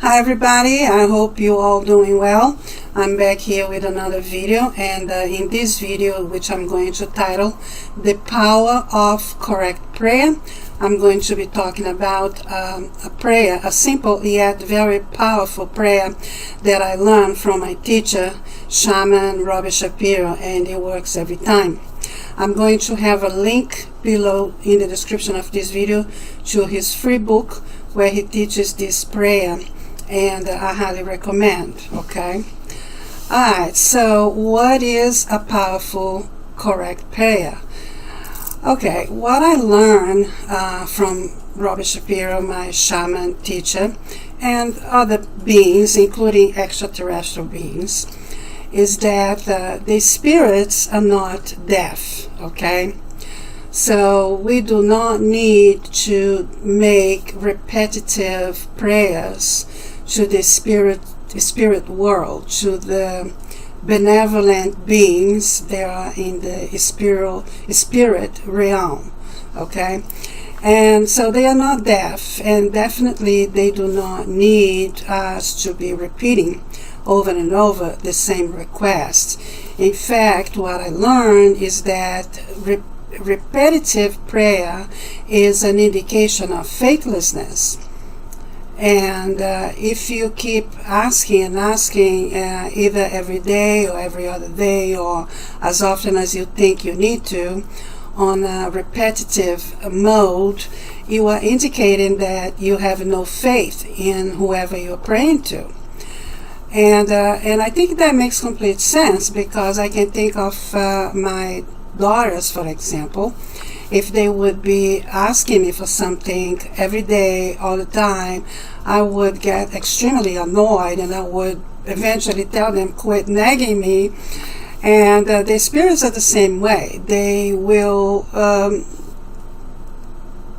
Hi everybody, I hope you all doing well. I'm back here with another video, and in this video, which I'm going to title The Power of Correct Prayer, I'm going to be talking about a prayer, a simple yet very powerful prayer that I learned from my teacher, Shaman Robert Shapiro, and it works every time. I'm going to have a link below in the description of this video to his free book where he teaches this prayer, and I highly recommend. Okay, alright, so what is a powerful correct prayer? Okay, what I learned from Robert Shapiro, my shaman teacher, and other beings, including extraterrestrial beings, is that the spirits are not deaf. Okay, so we do not need to make repetitive prayers to the spirit world, to the benevolent beings that are in the spirit realm. Okay, and so they are not deaf, and definitely they do not need us to be repeating over and over the same requests. In fact, what I learned is that repetitive prayer is an indication of faithlessness. And if you keep asking and asking, either every day or every other day or as often as you think you need to, on a repetitive mode, you are indicating that you have no faith in whoever you're praying to. And I think that makes complete sense, because I can think of my daughters, for example. If they would be asking me for something every day, all the time, I would get extremely annoyed, and I would eventually tell them, quit nagging me. And the spirits are the same way. They will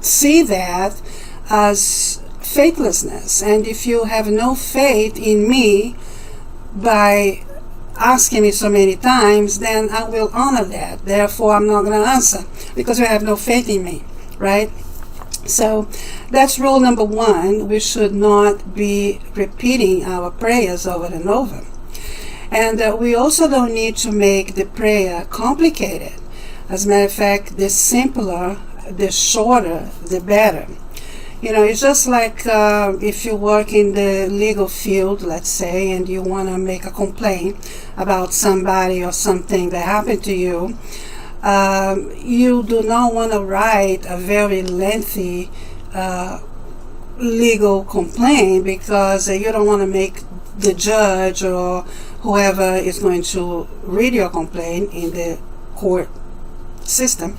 see that as faithlessness. And if you have no faith in me by asking me so many times, then I will honor that. Therefore, I'm not going to answer, because you have no faith in me, right? So that's rule number one. We should not be repeating our prayers over and over. And we also don't need to make the prayer complicated. As a matter of fact, the simpler, the shorter, the better. You know, it's just like if you work in the legal field, let's say, and you want to make a complaint about somebody or something that happened to you. You do not want to write a very lengthy legal complaint, because you don't want to make the judge or whoever is going to read your complaint in the court system,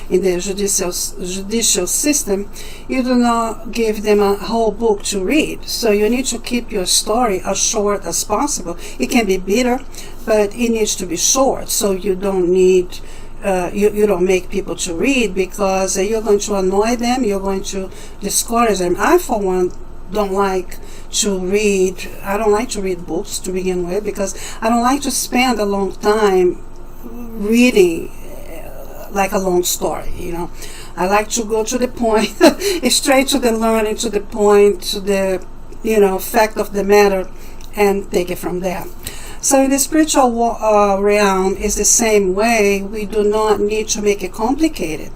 in the judicial system, you do not give them a whole book to read. So you need to keep your story as short as possible. It can be bitter, but it needs to be short, so you don't need you don't make people to read, because you're going to annoy them, you're going to discourage them. I, for one, don't like to read. I don't like to read books to begin with, because I don't like to spend a long time reading like a long story. You know, I like to go to the point, straight to the learning, to the point, to the fact of the matter, and take it from there. So in the spiritual realm is the same way. We do not need to make it complicated,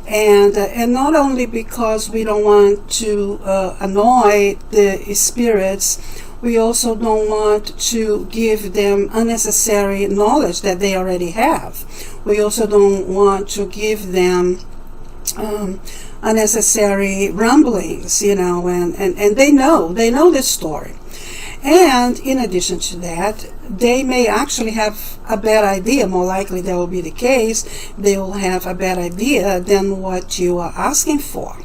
and not only because we don't want to annoy the spirits, we also don't want to give them unnecessary knowledge that they already have. We also don't want to give them unnecessary rumblings, and they know this story. And in addition to that, they may actually have a bad idea. More likely that will be the case. They will have a bad idea than what you are asking for.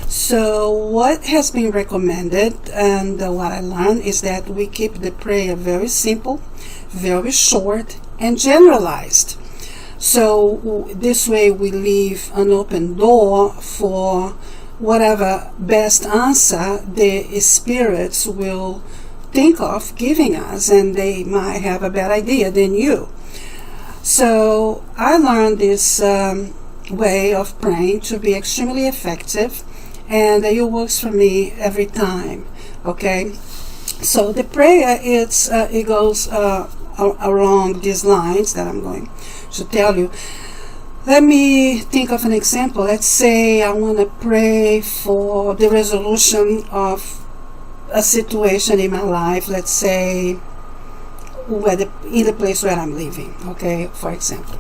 So what has been recommended, and what I learned, is that we keep the prayer very simple, very short, and generalized. So this way we leave an open door for whatever best answer the spirits will think of giving us, and they might have a better idea than you. So I learned this way of praying to be extremely effective, and it works for me every time. Okay, So the prayer, it goes along these lines that I'm going to tell you. Let me think of an example. Let's say I want to pray for the resolution of a situation in my life. Let's say in the place where I'm living, okay, for example.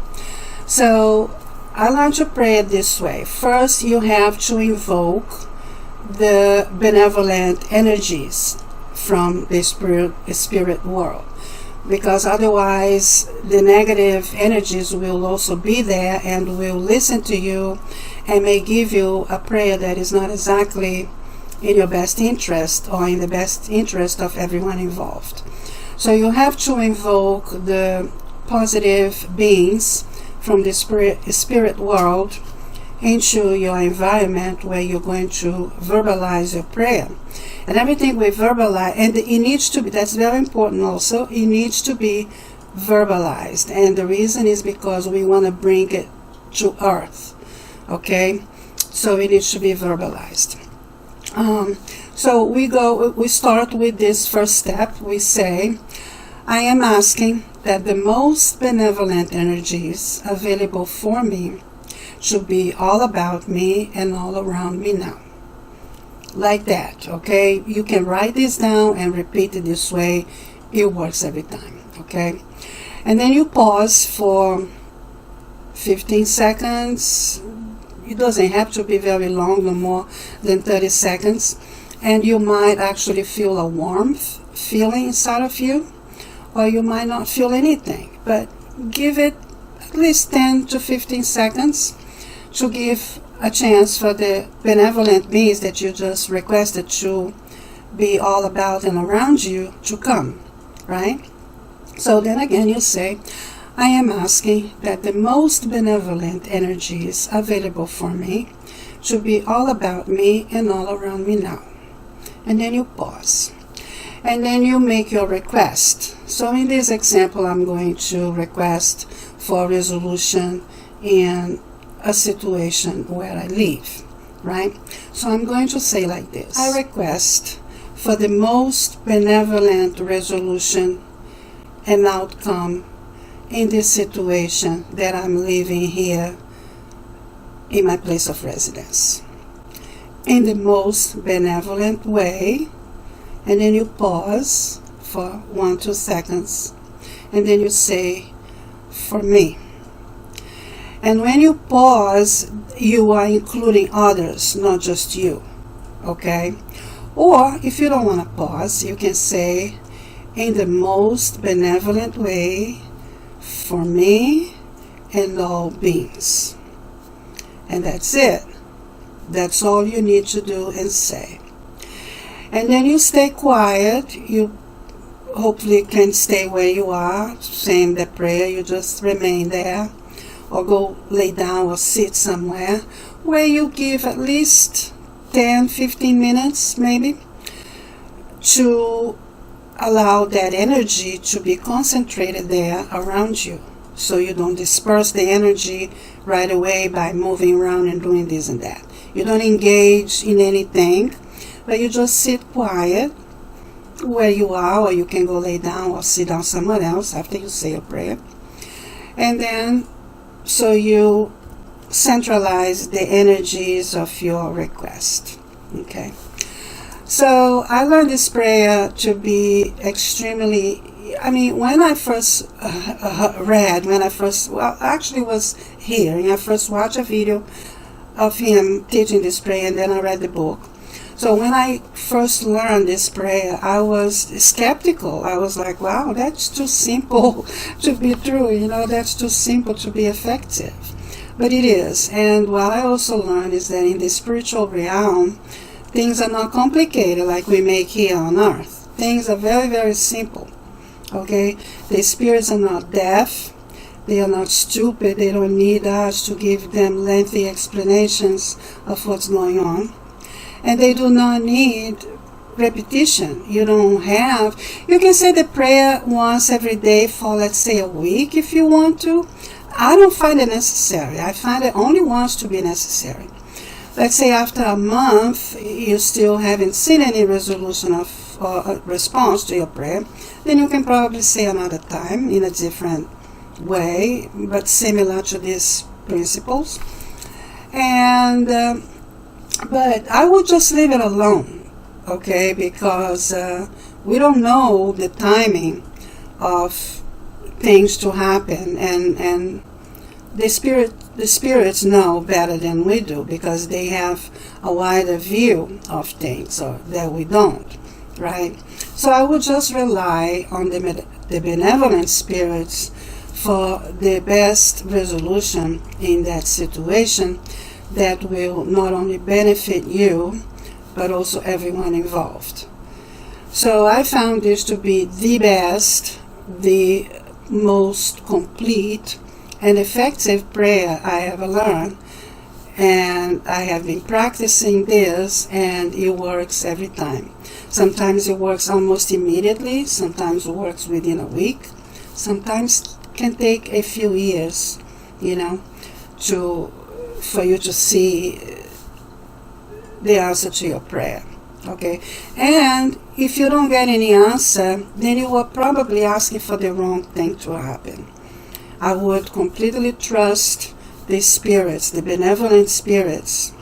So I learned to pray it this way. First, you have to invoke the benevolent energies from the spirit world, because otherwise the negative energies will also be there and will listen to you and may give you a prayer that is not exactly in your best interest or in the best interest of everyone involved. So you have to invoke the positive beings from the spirit world into your environment where you're going to verbalize your prayer. And everything we verbalize, and it needs to be, that's very important also, it needs to be verbalized. And the reason is because we want to bring it to earth, okay? So it needs to be verbalized. So we start with this first step. We say, I am asking that the most benevolent energies available for me should be all about me and all around me now. Like that, okay? You can write this down and repeat it this way. It works every time, okay? And then you pause for 15 seconds. It doesn't have to be very long, no more than 30 seconds. And you might actually feel a warmth feeling inside of you, or you might not feel anything. But give it at least 10 to 15 seconds to give a chance for the benevolent beings that you just requested to be all about and around you to come, right? So then again you say, I am asking that the most benevolent energies available for me should be all about me and all around me now. And then you pause. And then you make your request. So in this example, I'm going to request for resolution in a situation where I live, right? So I'm going to say like this. I request for the most benevolent resolution and outcome in this situation that I'm living here in my place of residence. In the most benevolent way. And then you pause for 1-2 seconds. And then you say, for me. And when you pause, you are including others, not just you, okay? Or if you don't want to pause, you can say, in the most benevolent way, for me and all beings. And that's it. That's all you need to do and say. And then you stay quiet. You hopefully can stay where you are, saying the prayer. You just remain there. Or go lay down or sit somewhere where you give at least 10-15 minutes maybe to allow that energy to be concentrated there around you, so you don't disperse the energy right away by moving around and doing this and that. You don't engage in anything, but you just sit quiet where you are, or you can go lay down or sit down somewhere else after you say a prayer. And then so you centralize the energies of your request. Okay. So I learned this prayer to be extremely, when I first was here, and I first watched a video of him teaching this prayer, and then I read the book. So when I first learned this prayer, I was skeptical. I was like, wow, that's too simple to be true. That's too simple to be effective. But it is. And what I also learned is that in the spiritual realm, things are not complicated like we make here on earth. Things are very, very simple. Okay? The spirits are not deaf. They are not stupid. They don't need us to give them lengthy explanations of what's going on. And they do not need repetition. You can say the prayer once every day for, let's say, a week if you want to. I don't find it necessary. I find it only once to be necessary. Let's say after a month, you still haven't seen any resolution of or a response to your prayer, then you can probably say another time in a different way, but similar to these principles. And but I would just leave it alone, okay, because we don't know the timing of things to happen, and the spirits know better than we do, because they have a wider view of things, or that we don't, right? So I would just rely on the benevolent spirits for the best resolution in that situation that will not only benefit you, but also everyone involved. So I found this to be the best, the most complete and effective prayer I ever learned. And I have been practicing this, and it works every time. Sometimes it works almost immediately, sometimes it works within a week, sometimes it can take a few years, for you to see the answer to your prayer. Okay, and if you don't get any answer, then you are probably asking for the wrong thing to happen. I would completely trust the spirits, the benevolent spirits,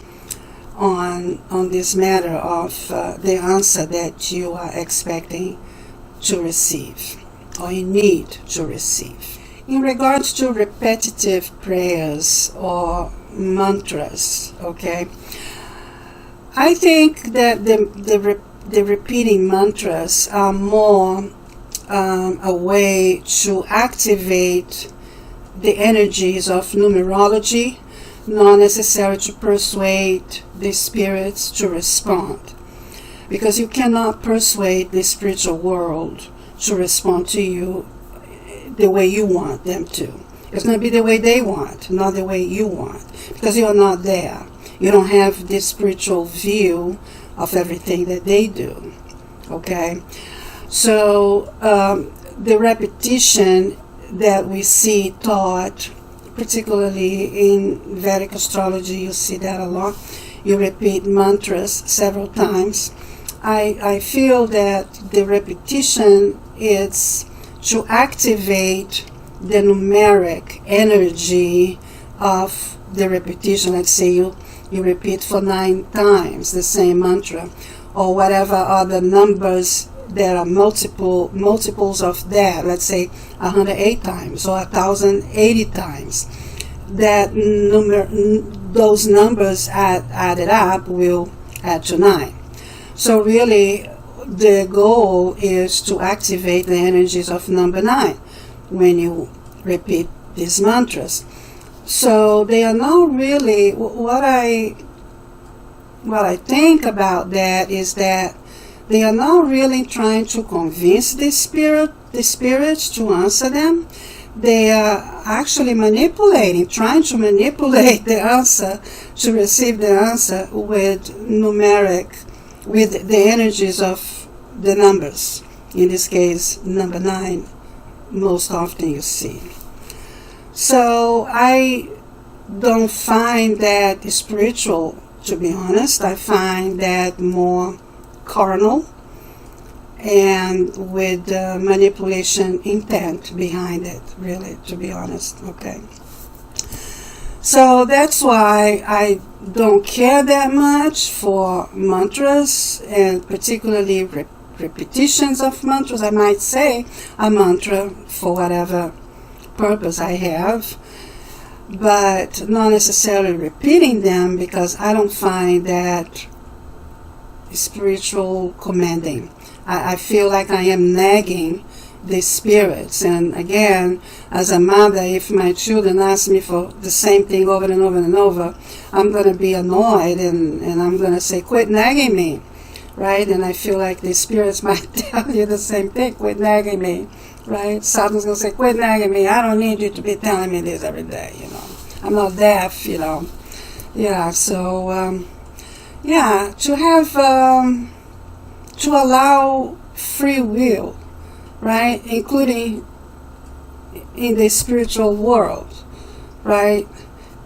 on this matter of the answer that you are expecting to receive, or you need to receive. In regards to repetitive prayers or mantras, okay, I think that the repeating mantras are more a way to activate the energies of numerology, not necessarily to persuade the spirits to respond. Because you cannot persuade the spiritual world to respond to you the way you want them to. It's going to be the way they want, not the way you want, because you're not there. You don't have this spiritual view of everything that they do. Okay? So the repetition that we see taught, particularly in Vedic astrology, you see that a lot. You repeat mantras several times. I feel that the repetition is to activate the numeric energy of the repetition. Let's say you repeat for 9 times the same mantra, or whatever other numbers there are multiples of that. Let's say 108 times or 1080 times. That those numbers added up will add to 9. So really, the goal is to activate the energies of number 9 when you repeat these mantras. So they are not really, what I think about that is that they are not really trying to convince the spirits to answer them. They are actually trying to manipulate the answer, to receive the answer with the energies of the numbers. In this case, number 9, most often you see. So I don't find that spiritual, to be honest. I find that more carnal and with manipulation intent behind it, really, to be honest. Okay. So that's why I don't care that much for mantras, and particularly repetitions of mantras. I might say a mantra for whatever purpose I have, but not necessarily repeating them, because I don't find that spiritual commanding. I feel like I am nagging the spirits. And again, as a mother, if my children ask me for the same thing over and over and over, I'm going to be annoyed, and I'm going to say, quit nagging me, right? And I feel like the spirits might tell you the same thing, quit nagging me, right? Satan's going to say, quit nagging me. I don't need you to be telling me this every day, I'm not deaf, Yeah, so, to have, to allow free will, right? Including in the spiritual world, right?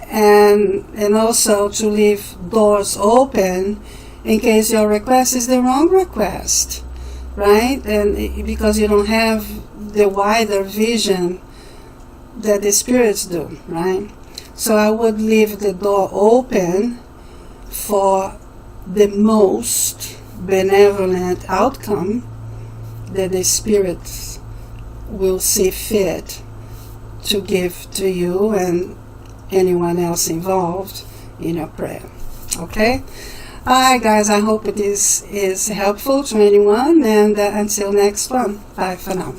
And also to leave doors open in case your request is the wrong request. right? And because you don't have the wider vision that the spirits do, right? So I would leave the door open for the most benevolent outcome that the spirits will see fit to give to you and anyone else involved in your prayer. Okay? Alright guys, I hope this is helpful to anyone, and until next one, bye for now.